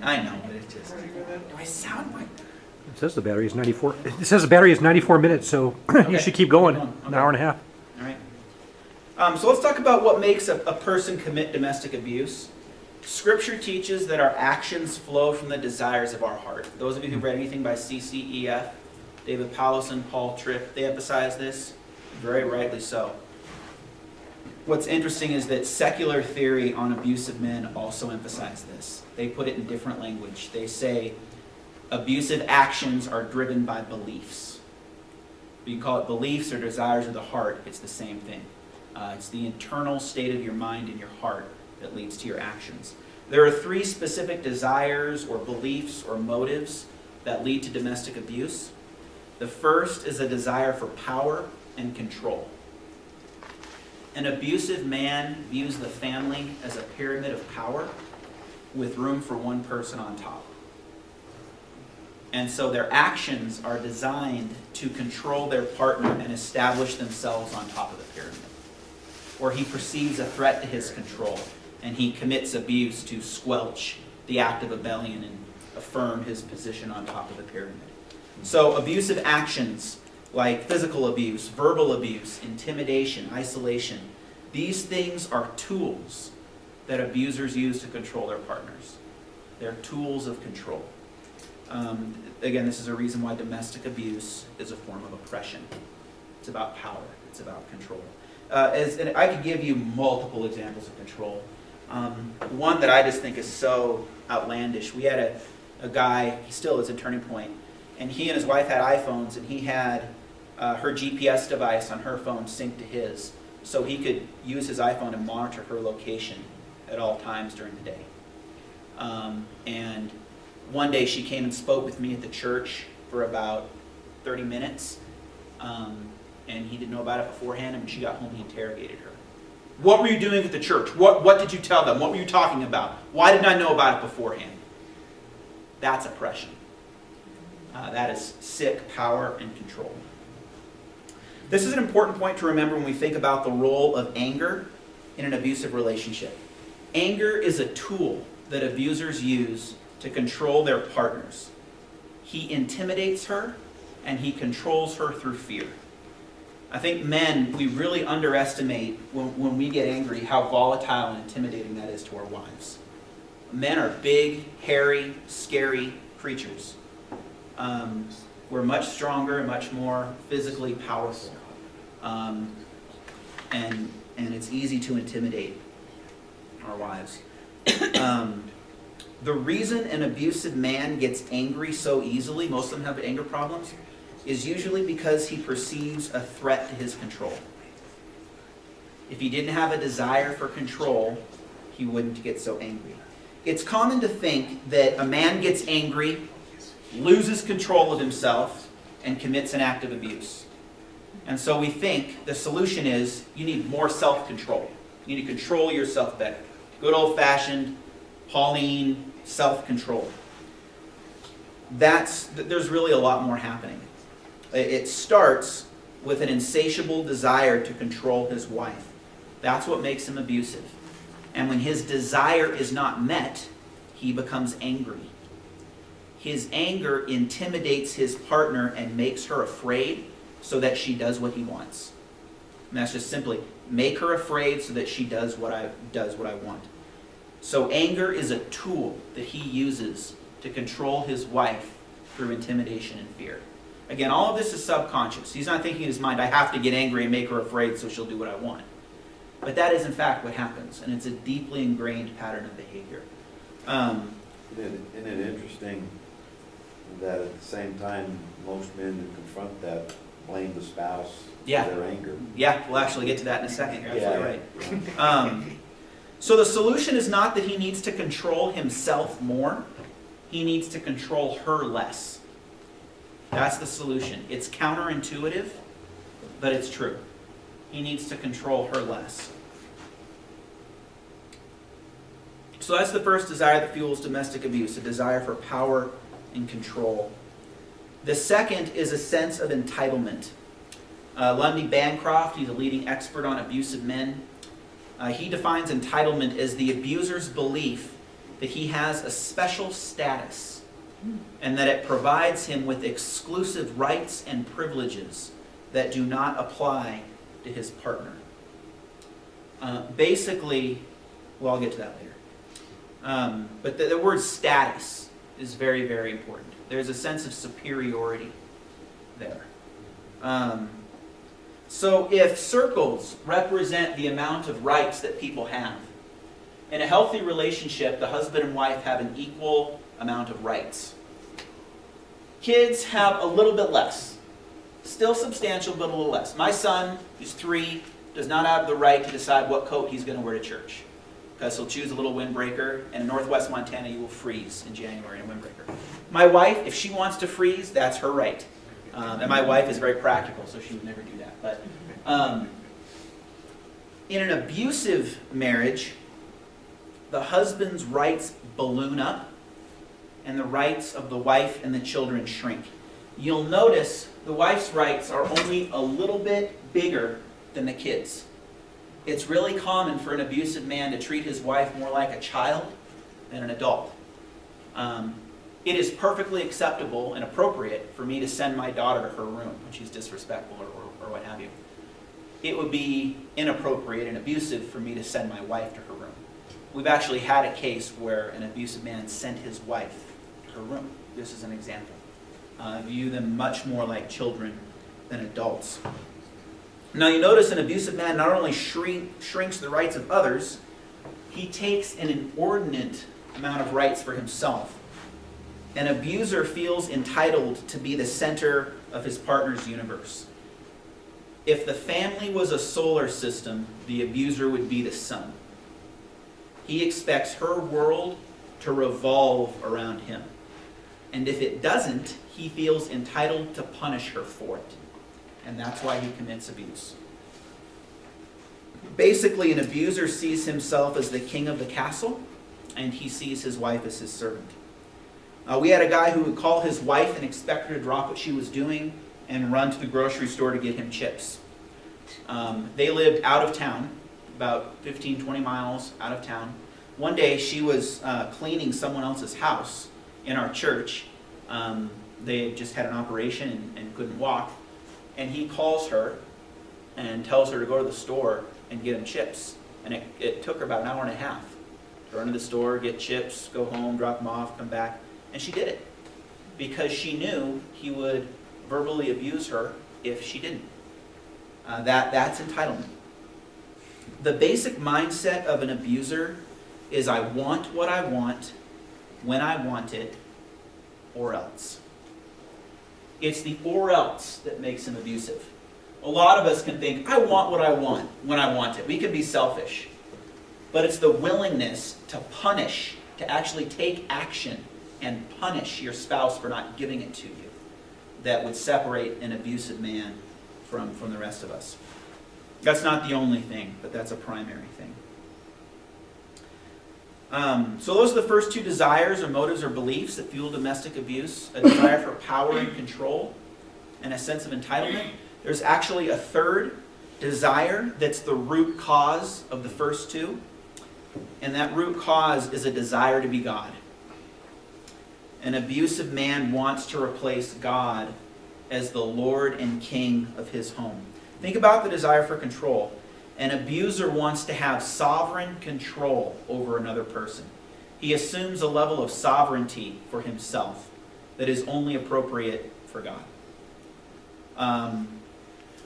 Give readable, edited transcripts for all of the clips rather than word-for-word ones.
I know, but it's just... Do I sound like... It says the battery is 94. It says the battery is 94 minutes, so you should keep going. Okay. An hour and a half. All right. So let's talk about what makes a person commit domestic abuse. Scripture teaches that our actions flow from the desires of our heart. Those of you who've read anything by CCEF, David Powlison, Paul Tripp, they emphasize this, very rightly so. What's interesting is that secular theory on abusive men also emphasize this. They put it in different language. They say abusive actions are driven by beliefs. You call it beliefs or desires of the heart, it's the same thing. It's the internal state of your mind and your heart that leads to your actions. There are 3 specific desires or beliefs or motives that lead to domestic abuse. The first is a desire for power and control. An abusive man views the family as a pyramid of power with room for one person on top. And so their actions are designed to control their partner and establish themselves on top of the pyramid. Or he perceives a threat to his control, and he commits abuse to squelch the act of rebellion and affirm his position on top of the pyramid. So abusive actions like physical abuse, verbal abuse, intimidation, isolation, these things are tools that abusers use to control their partners. They're tools of control. Again, this is a reason why domestic abuse is a form of oppression. It's about power. It's about control. And I could give you multiple examples of control. One that I just think is so outlandish. We had a guy, he still is at Turning Point, and he and his wife had iPhones, and he had her GPS device on her phone synced to his, so he could use his iPhone to monitor her location at all times during the day. And one day she came and spoke with me at the church for about 30 minutes, and he didn't know about it beforehand, and when she got home, he interrogated her. What were you doing at the church? What did you tell them? What were you talking about? Why didn't I know about it beforehand? That's oppression. That is sick power and control. This is an important point to remember when we think about the role of anger in an abusive relationship. Anger is a tool that abusers use to control their partners. He intimidates her, and he controls her through fear. I think men, we really underestimate when we get angry how volatile and intimidating that is to our wives. Men are big, hairy, scary creatures. We're much stronger and much more physically powerful. And it's easy to intimidate our wives. The reason an abusive man gets angry so easily, most of them have anger problems, is usually because he perceives a threat to his control. If he didn't have a desire for control, he wouldn't get so angry. It's common to think that a man gets angry, loses control of himself, and commits an act of abuse. And so we think the solution is you need more self-control. You need to control yourself better. Good old-fashioned Pauline self-control. There's really a lot more happening. It starts with an insatiable desire to control his wife. That's what makes him abusive. And when his desire is not met, he becomes angry. His anger intimidates his partner and makes her afraid so that she does what he wants. And that's just simply make her afraid so that she does what I want. So anger is a tool that he uses to control his wife through intimidation and fear. Again, all of this is subconscious. He's not thinking in his mind, I have to get angry and make her afraid so she'll do what I want. But that is in fact what happens, and it's a deeply ingrained pattern of behavior. Isn't it interesting that at the same time most men who confront that blame the spouse for their anger? Yeah, we'll actually get to that in a second. You're absolutely right. So the solution is not that he needs to control himself more. He needs to control her less. That's the solution. It's counterintuitive, but it's true. He needs to control her less. So that's the first desire that fuels domestic abuse, a desire for power and control. The second is a sense of entitlement. Lundy Bancroft, he's a leading expert on abusive men. He defines entitlement as the abuser's belief that he has a special status and that it provides him with exclusive rights and privileges that do not apply to his partner. Basically, well, I'll get to that later. But the word status is very, very important. There's a sense of superiority there. So if circles represent the amount of rights that people have, in a healthy relationship, the husband and wife have an equal amount of rights. Kids have a little bit less. Still substantial, but a little less. My son, who's 3, does not have the right to decide what coat he's going to wear to church, because he'll choose a little windbreaker, and in northwest Montana you will freeze in January in a windbreaker. My wife, if she wants to freeze, that's her right. And my wife is very practical, so she would never do that. But in an abusive marriage, the husband's rights balloon up, and the rights of the wife and the children shrink. You'll notice the wife's rights are only a little bit bigger than the kids. It's really common for an abusive man to treat his wife more like a child than an adult. It is perfectly acceptable and appropriate for me to send my daughter to her room when she's disrespectful or what have you. It would be inappropriate and abusive for me to send my wife to her room. We've actually had a case where an abusive man sent his wife to her room. This is an example. View them much more like children than adults. Now you notice an abusive man not only shrinks the rights of others, he takes an inordinate amount of rights for himself. An abuser feels entitled to be the center of his partner's universe. If the family was a solar system, the abuser would be the sun. He expects her world to revolve around him. And if it doesn't, he feels entitled to punish her for it. And that's why he commits abuse. Basically, an abuser sees himself as the king of the castle, and he sees his wife as his servant. We had a guy who would call his wife and expect her to drop what she was doing and run to the grocery store to get him chips. They lived out of town, about 15, 20 miles out of town. One day she was cleaning someone else's house in our church. They had just had an operation and couldn't walk. And he calls her and tells her to go to the store and get him chips. And it took her about an hour and a half to run to the store, get chips, go home, drop them off, come back. And she did it because she knew he would verbally abuse her if she didn't. That's entitlement. The basic mindset of an abuser is I want what I want, when I want it, or else. It's the or else that makes him abusive. A lot of us can think, I want what I want, when I want it. We can be selfish. But it's the willingness to punish, to actually take action and punish your spouse for not giving it to you, that would separate an abusive man from the rest of us. That's not the only thing, but that's a primary thing. So those are the first 2 desires or motives or beliefs that fuel domestic abuse. A desire for power and control and a sense of entitlement. There's actually a third desire that's the root cause of the first 2. And that root cause is a desire to be God. An abusive man wants to replace God as the Lord and King of his home. Think about the desire for control. An abuser wants to have sovereign control over another person. He assumes a level of sovereignty for himself that is only appropriate for God.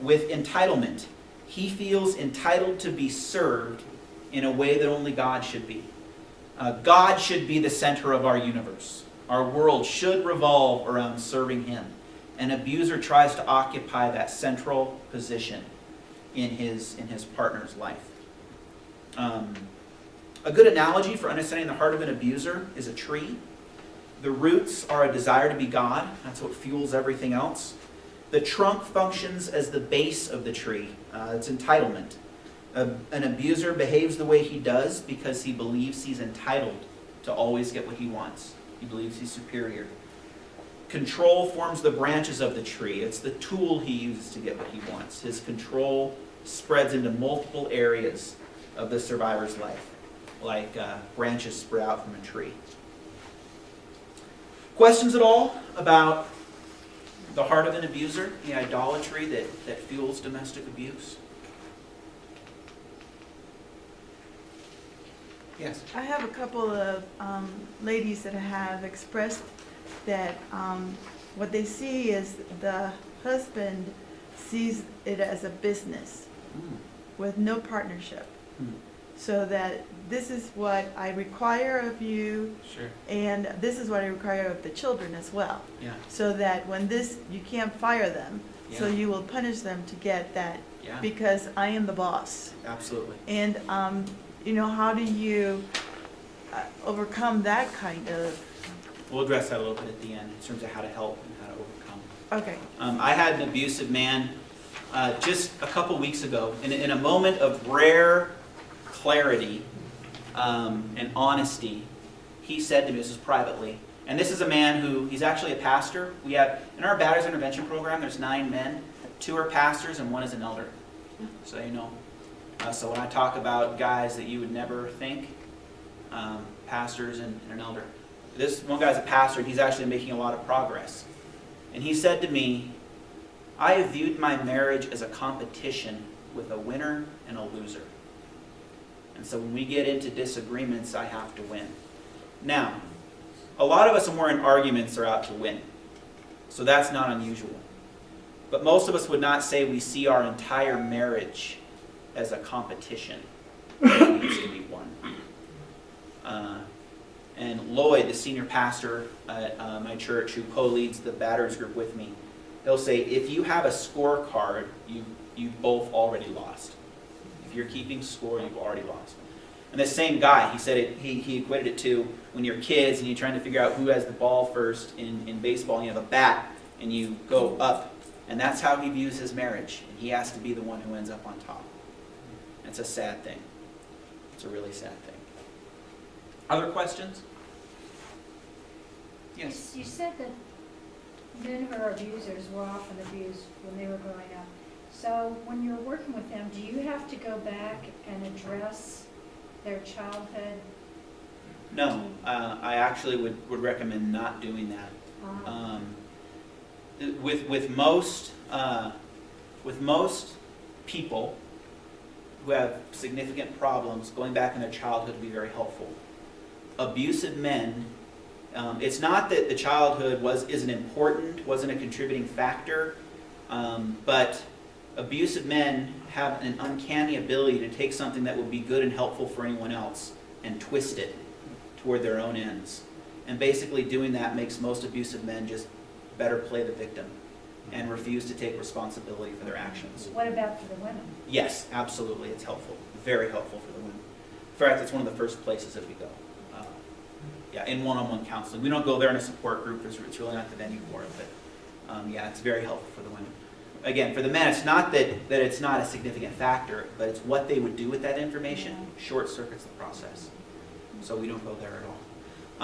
With entitlement, he feels entitled to be served in a way that only God should be. God should be the center of our universe. Our world should revolve around serving him. An abuser tries to occupy that central position in his partner's life. A good analogy for understanding the heart of an abuser is a tree. The roots are a desire to be God. That's what fuels everything else. The trunk functions as the base of the tree. It's entitlement. An abuser behaves the way he does because he believes he's entitled to always get what he wants. He believes he's superior. Control forms the branches of the tree. It's the tool he uses to get what he wants. His control spreads into multiple areas of the survivor's life. like branches sprout from a tree. Questions at all about the heart of an abuser, the idolatry that fuels domestic abuse? Yes. I have a couple of ladies that have expressed that what they see is the husband sees it as a business with no partnership. So that this is what I require of you, Sure. and this is what I require of the children as well. Yeah. So that when you can't fire them, so Yeah. you will punish them to get that Yeah. because I am the boss. Absolutely. And, how do you overcome that kind of, We'll address that a little bit at the end in terms of how to help and how to overcome. okay, I had an abusive man just a couple weeks ago, in a moment of rare clarity and honesty. He said to me, this is privately, and this is a man who, he's actually a pastor. We have, in our Batter's Intervention Program, there's 9 men. 2 are pastors and 1 is an elder. So you know. So when I talk about guys that you would never think, pastors and an elder, this one guy's a pastor, and he's actually making a lot of progress. And he said to me, I have viewed my marriage as a competition with a winner and a loser. And so when we get into disagreements, I have to win. Now, a lot of us, when we're in arguments, are out to win. So that's not unusual. But most of us would not say we see our entire marriage as a competition that needs to be won. And Lloyd, the senior pastor at my church, who co-leads the Batters group with me, he'll say, if you have a scorecard, you've both already lost. If you're keeping score, you've already lost. And this same guy, he said he equated it to when you're kids and you're trying to figure out who has the ball first in baseball, and you have a bat and you go up. And that's how he views his marriage. And he has to be the one who ends up on top. It's a sad thing. It's a really sad thing. Other questions? Yes. You said that men who are abusers were often abused when they were growing up. So when you're working with them, do you have to go back and address their childhood? No, I actually would recommend not doing that. With most people who have significant problems, going back in their childhood would be very helpful. Abusive men, it's not that the childhood wasn't important, wasn't a contributing factor, but abusive men have an uncanny ability to take something that would be good and helpful for anyone else and twist it toward their own ends. And basically doing that makes most abusive men just better play the victim and refuse to take responsibility for their actions. What about for the women? Yes, absolutely, it's helpful. Very helpful for the women. In fact, it's one of the first places that we go. In one-on-one counseling. We don't go there in a support group. It's really not the venue for it. But it's very helpful for the women. Again, for the men, it's not that it's not a significant factor, but it's what they would do with that information short circuits the process. So we don't go there at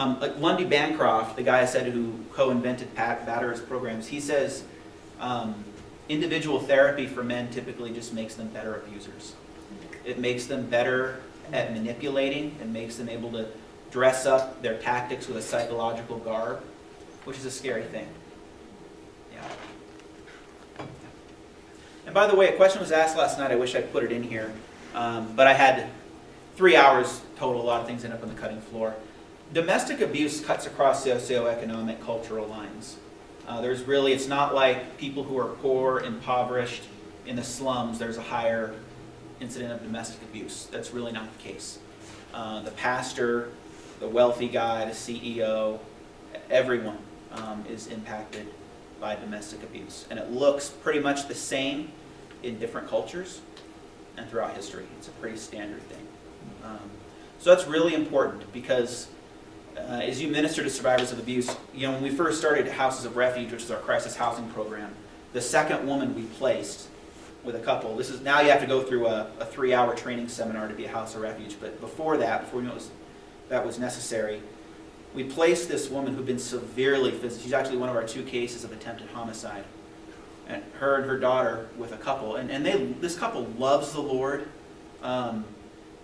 all. Like Lundy Bancroft, the guy I said who co-invented Batter's programs, he says individual therapy for men typically just makes them better abusers. It makes them better at manipulating and makes them able to dress up their tactics with a psychological garb, which is a scary thing. Yeah. And by the way, a question was asked last night. I wish I put it in here, but I had 3 hours total. A lot of things end up on the cutting floor. Domestic abuse cuts across socioeconomic, cultural lines. It's not like people who are poor, impoverished, in the slums, there's a higher incident of domestic abuse. That's really not the case. The pastor, the wealthy guy, the CEO, everyone is impacted by domestic abuse. And it looks pretty much the same in different cultures and throughout history. It's a pretty standard thing. So that's really important because as you minister to survivors of abuse, when we first started Houses of Refuge, which is our crisis housing program, the second woman we placed with a couple, now you have to go through a 3-hour training seminar to be a House of Refuge, but before we knew that was necessary, we placed this woman who'd been severely physically, she's actually one of our 2 cases of attempted homicide, and her daughter with a couple, and this couple loves the Lord,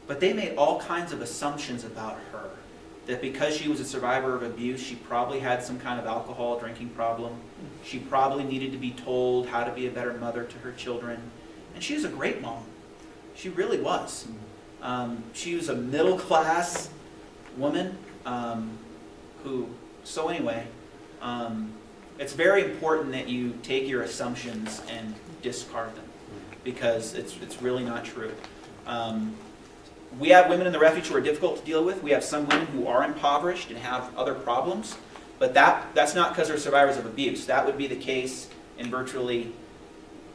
but they made all kinds of assumptions about her. That because she was a survivor of abuse, she probably had some kind of alcohol drinking problem. She probably needed to be told how to be a better mother to her children. And she was a great mom. She really was. She was a middle-class woman so anyway, it's very important that you take your assumptions and discard them, because it's really not true. We have women in the refuge who are difficult to deal with. We have some women who are impoverished and have other problems, but that's not because they're survivors of abuse. That would be the case in virtually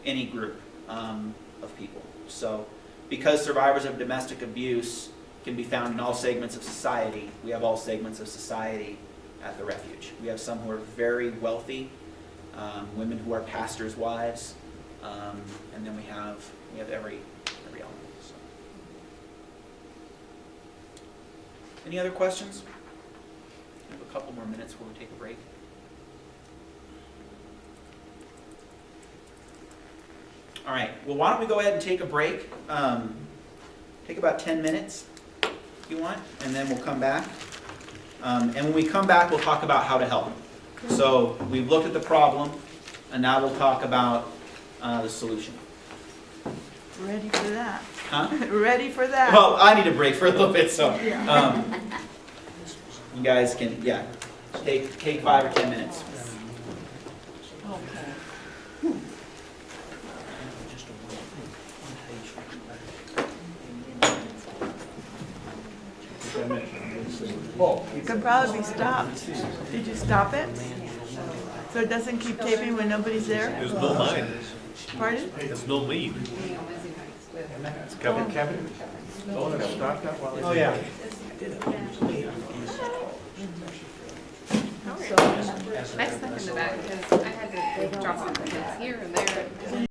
any group of people. So because survivors of domestic abuse can be found in all segments of society, we have all segments of society at the refuge. We have some who are very wealthy, women who are pastors' wives, and then we have every element. So. Any other questions? We have a couple more minutes before we take a break. All right, well, why don't we go ahead and take a break? Take about 10 minutes, if you want, and then we'll come back. And when we come back, we'll talk about how to help. So we've looked at the problem, and now we'll talk about the solution. Ready for that. Huh? Ready for that. Well, I need a break for a little bit, so Yeah. you guys can, take 5 or 10 minutes. It could probably be stopped. Did you stop it? So it doesn't keep taping when nobody's there? There's no mine. Pardon? There's no me. Kevin? Oh, yeah. I stuck in the back because I had to drop off the kids here and there.